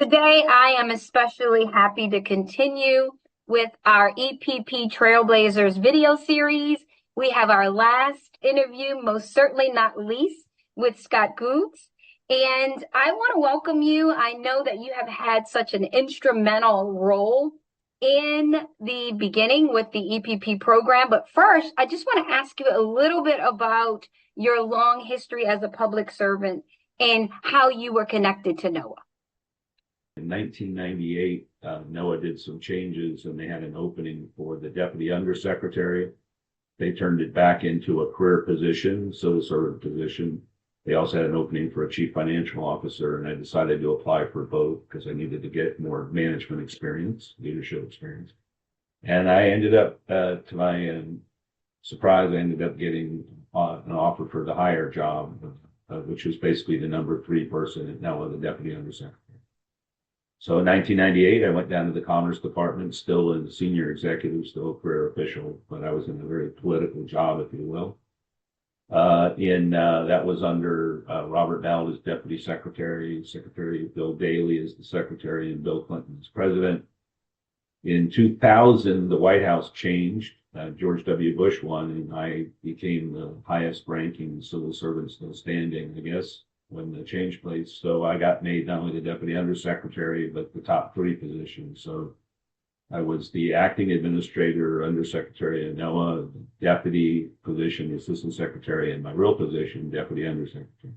Today, I am especially happy to continue with our EPP Trailblazers video series. We have our last interview, most certainly not least, with Scott Gudes. And I want to welcome you. I know that you have had such an instrumental role in the beginning with the EPP program. But first, I just want to ask you a little bit about your long history as a public servant and how you were connected to NOAA. In 1998, NOAA did some changes and they had an opening for the deputy undersecretary. They turned it back into a career position, civil servant position. They also had an opening for a chief financial officer, and I decided to apply for both because I needed to get more management experience, leadership experience. And I ended up, to my surprise, I ended up getting an offer for the higher job, which was basically the number 3 person at NOAA, the deputy undersecretary. So in 1998, I went down to the Commerce Department, still a senior executive, still a career official, but I was in a very political job, if you will. That was under Robert Bell as deputy secretary, Secretary Bill Daley as the secretary, and Bill Clinton as president. In 2000, the White House changed. George W. Bush won, and I became the highest ranking civil servant still standing, I guess, when the change took place. So I got made not only the deputy undersecretary, but the top 3 positions. So I was the acting administrator, undersecretary at NOAA, deputy position, assistant secretary, and my real position, deputy undersecretary.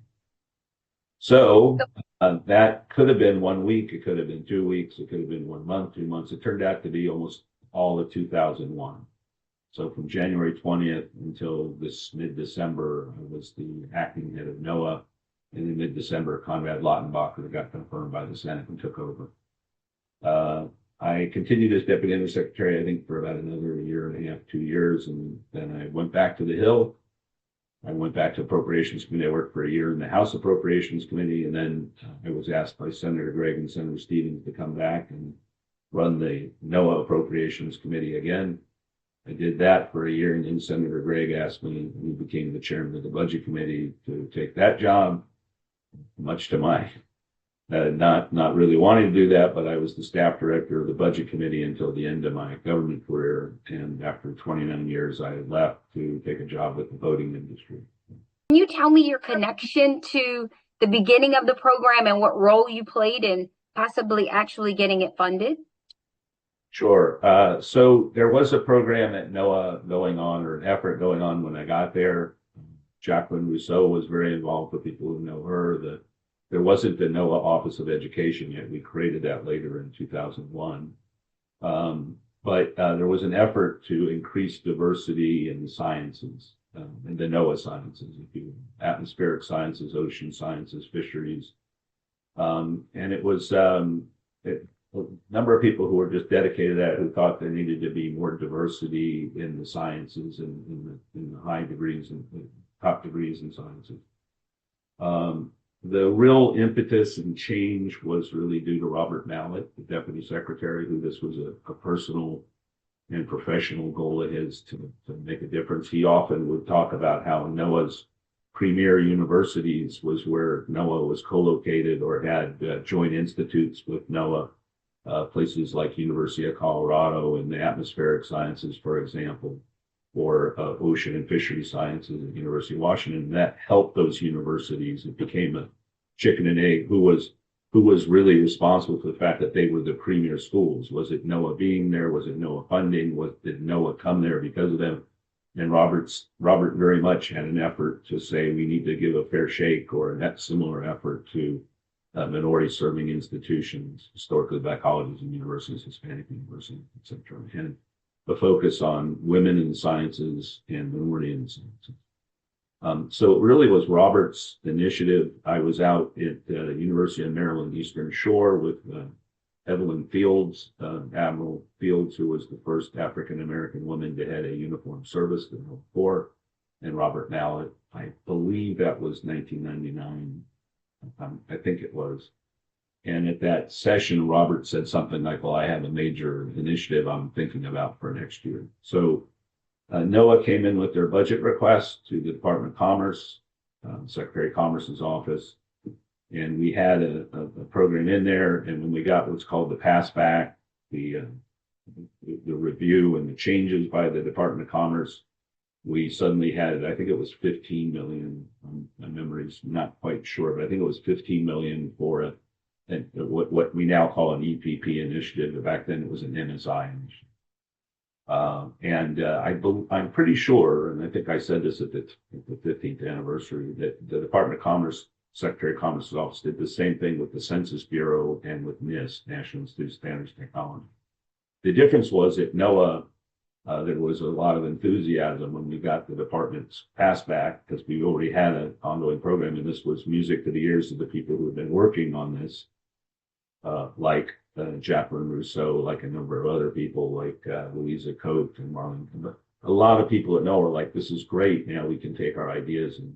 So that could have been 1 week, it could have been 2 weeks, it could have been 1 month, 2 months. It turned out to be almost all of 2001. So from January 20th until this mid-December, I was the acting head of NOAA. And in mid-December, Conrad Lautenbacher got confirmed by the Senate and took over. I continued as deputy undersecretary, I think, for about another 1.5, 2 years. And then I went back to the Hill. I went back to Appropriations Committee. I worked for a year in the House Appropriations Committee. And then I was asked by Senator Gregg and Senator Stevens to come back and run the NOAA Appropriations Committee again. I did that for a year. And then Senator Gregg asked me, and he became the chairman of the Budget Committee, to take that job. Much to my not really wanting to do that, but I was the staff director of the Budget Committee until the end of my government career. And after 29 years, I left to take a job with the boating industry. Can you tell me your connection to the beginning of the program and what role you played in possibly actually getting it funded? Sure. So there was a program at NOAA going on, or an effort going on when I got there. Jacqueline Rousseau was very involved, with people who know her. There wasn't the NOAA Office of Education yet. We created that later in 2001. But there was an effort to increase diversity in the sciences, in the NOAA sciences, atmospheric sciences, ocean sciences, fisheries. And it was a number of people who were just dedicated to that, who thought there needed to be more diversity in the sciences and in the high degrees and top degrees in sciences. The real impetus and change was really due to Robert Mallett, the deputy secretary, who this was a personal and professional goal of his to make a difference. He often would talk about how NOAA's premier universities was where NOAA was co-located or had joint institutes with NOAA, places like University of Colorado in the atmospheric sciences, for example, or ocean and fishery sciences at the University of Washington. That helped those universities. It became a chicken and egg. Who was really responsible for the fact that they were the premier schools? Was it NOAA being there? Was it NOAA funding? Did NOAA come there because of them? And Robert very much had an effort to say we need to give a fair shake, or a similar effort to minority serving institutions, historically black colleges and universities, Hispanic universities, etc. And the focus on women in the sciences and minority in the sciences. So it really was Robert's initiative. I was out at the University of Maryland Eastern Shore with Evelyn Fields, Admiral Fields, who was the first African-American woman to head a uniformed service in World War, and Robert Mallett. I believe that was 1999. I think it was. And at that session, Robert said something like, well, I have a major initiative I'm thinking about for next year. So NOAA came in with their budget request to the Department of Commerce, Secretary of Commerce's office. And we had a program in there, and when we got what's called the pass back, the review and the changes by the Department of Commerce, we suddenly had, I think it was 15 million. My memory's not quite sure, but I think it was 15 million for what we now call an EPP initiative. But back then it was an MSI initiative. I'm pretty sure, and I think I said this at the 15th anniversary, that the Department of Commerce, Secretary of Commerce's office, did the same thing with the Census Bureau and with NIST, National Institute of Standards and Technology. The difference was at NOAA, there was a lot of enthusiasm when we got the department's pass back, because we already had an ongoing program, and this was music to the ears of the people who had been working on this, like Jacqueline Rousseau, like a number of other people, like Louisa Coate and Marlon. But a lot of people at NOAA were like, this is great. Now we can take our ideas and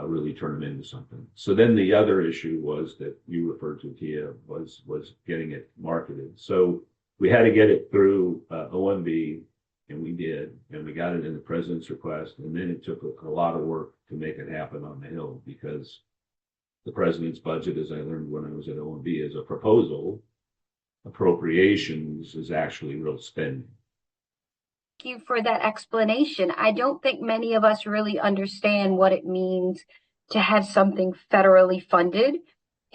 really turn them into something. So then the other issue was that you referred to, Tia, was getting it marketed. So we had to get it through OMB, and we did, and we got it in the president's request. And then it took a lot of work to make it happen on the Hill, because the president's budget, as I learned when I was at OMB, is a proposal. Appropriations is actually real spending. Thank you for that explanation. I don't think many of us really understand what it means to have something federally funded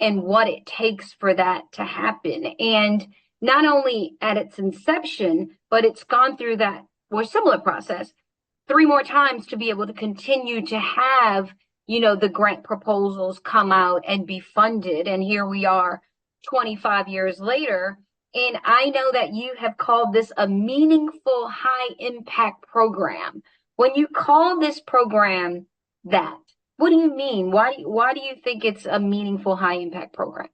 and what it takes for that to happen. And not only at its inception, but it's gone through that or similar process 3 more times to be able to continue to have, the grant proposals come out and be funded. And here we are 25 years later. And I know that you have called this a meaningful high impact program. When you call this program that, what do you mean? Why do you think it's a meaningful high impact program?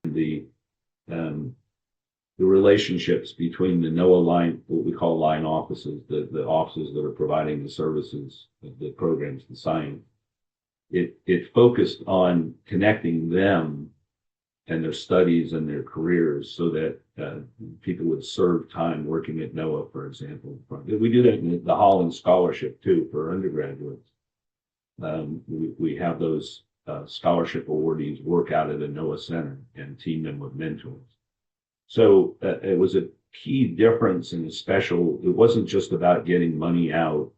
The relationships between the NOAA line, what we call line offices, the offices that are providing the services, the programs, the science, it focused on connecting them and their studies and their careers so that people would serve time working at NOAA, for example. We do that in the Holland Scholarship, too, for undergraduates. We have those scholarship awardees work out at a NOAA center and team them with mentors. So it was a key difference and it wasn't just about getting money out.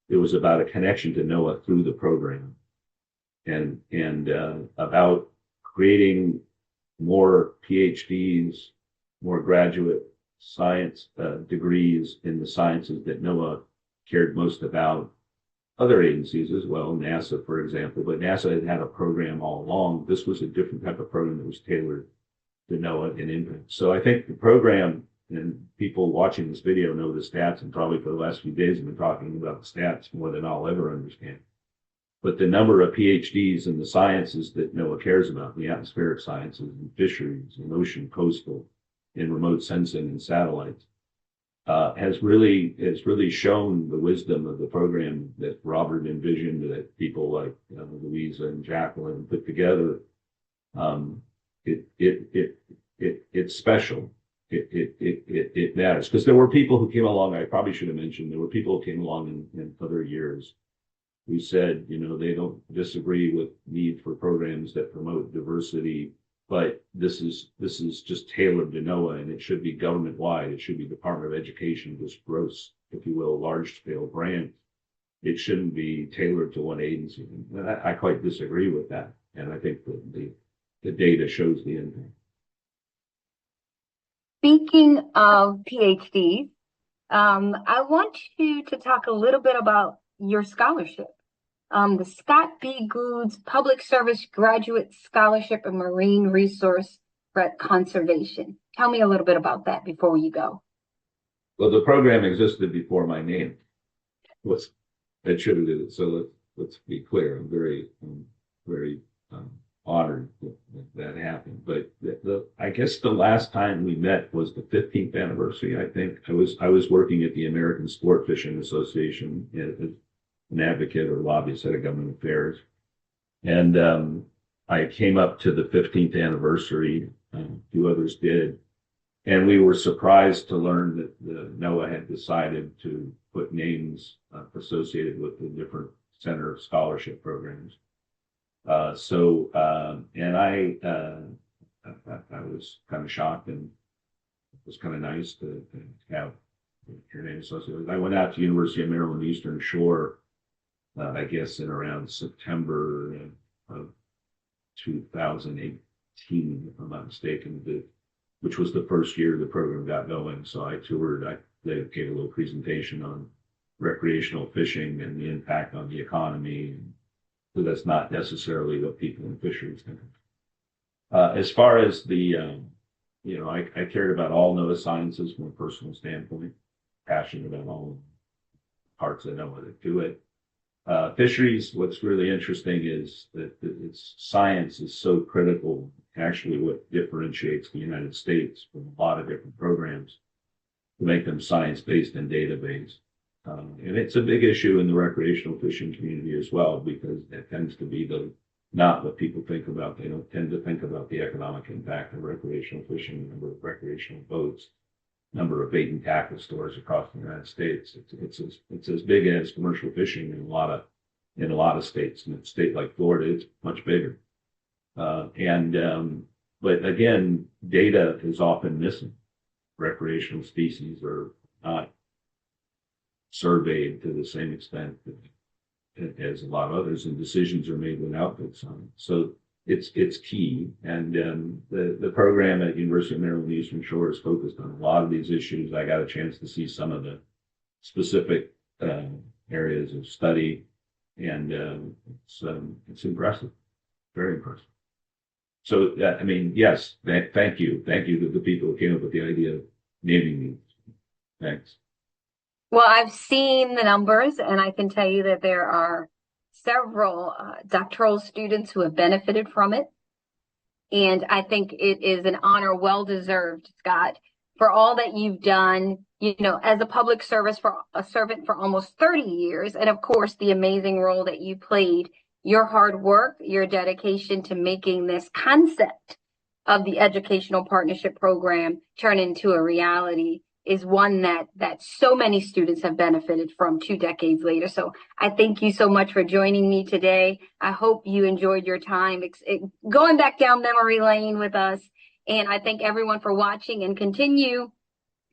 It was about a connection to NOAA through the program and about creating more PhDs, more graduate science degrees in the sciences that NOAA cared most about. Other agencies as well, NASA, for example, but NASA had a program all along. This was a different type of program that was tailored to NOAA and impact. So I think the program, and people watching this video know the stats, and probably for the last few days have been talking about the stats more than I'll ever understand. But the number of PhDs in the sciences that NOAA cares about, the atmospheric sciences and fisheries and ocean coastal and remote sensing and satellites, has really shown the wisdom of the program that Robert envisioned, that people like Louisa and Jacqueline put together. It's special. It matters, because there were people who came along. I probably should have mentioned there were people who came along in other years who said, they don't disagree with need for programs that promote diversity, but this is just tailored to NOAA, and it should be government wide. It should be Department of Education, this gross, if you will, large scale grant. It shouldn't be tailored to one agency. And I quite disagree with that, and I think the data shows the impact. Speaking of PhDs, I want you to talk a little bit about your scholarship, the Scott B. Gudes Public Service Graduate Scholarship in Marine Resource Conservation. Tell me a little bit about that before you go. Well, the program existed before my name was attributed. So let's be clear. I'm very honored that happened. But I guess the last time we met was the 15th anniversary. I think I was working at the American Sport Fishing Association as an advocate or lobbyist at Government Affairs, and I came up to the 15th anniversary. A few others did, and we were surprised to learn that the NOAA had decided to put names associated with the different center scholarship programs. And I was kind of shocked, and it was kind of nice to have your name associated with it. I went out to University of Maryland Eastern Shore, I guess in around September of 2018, if I'm not mistaken, which was the first year the program got going. So I toured, they gave a little presentation on recreational fishing and the impact on the economy. So that's not necessarily what people in fisheries think. As far as I cared about all NOAA sciences from a personal standpoint, passionate about all parts of NOAA that do it. Fisheries, what's really interesting is that its science is so critical, actually what differentiates the United States from a lot of different programs to make them science-based and data-based. And it's a big issue in the recreational fishing community as well, because it tends to be not what people think about. They don't tend to think about the economic impact of recreational fishing, number of recreational boats, number of bait and tackle stores across the United States. It's as big as commercial fishing in a lot of states. In a state like Florida, it's much bigger. But again, data is often missing. Recreational species are not surveyed to the same extent as a lot of others, and decisions are made without good science. So it's key. And the program at University of Maryland Eastern Shore is focused on a lot of these issues. I got a chance to see some of the specific areas of study, and it's impressive, very impressive. So yes, thank you to the people who came up with the idea of naming these. Thanks. Well, I've seen the numbers, and I can tell you that there are several doctoral students who have benefited from it. And I think it is an honor well deserved, Scott, for all that you've done, as a public servant for almost 30 years. And of course, the amazing role that you played, your hard work, your dedication to making this concept of the Educational Partnership Program turn into a reality is one that so many students have benefited from 2 decades later. So I thank you so much for joining me today. I hope you enjoyed your time going back down memory lane with us. And I thank everyone for watching, and continue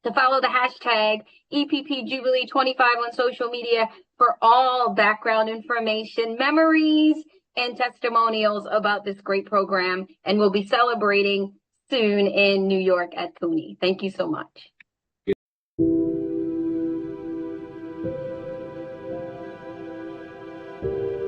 to follow the hashtag EPP Jubilee 25 on social media for all background information, memories, and testimonials about this great program. And we'll be celebrating soon in New York at CUNY. Thank you so much. Thank you.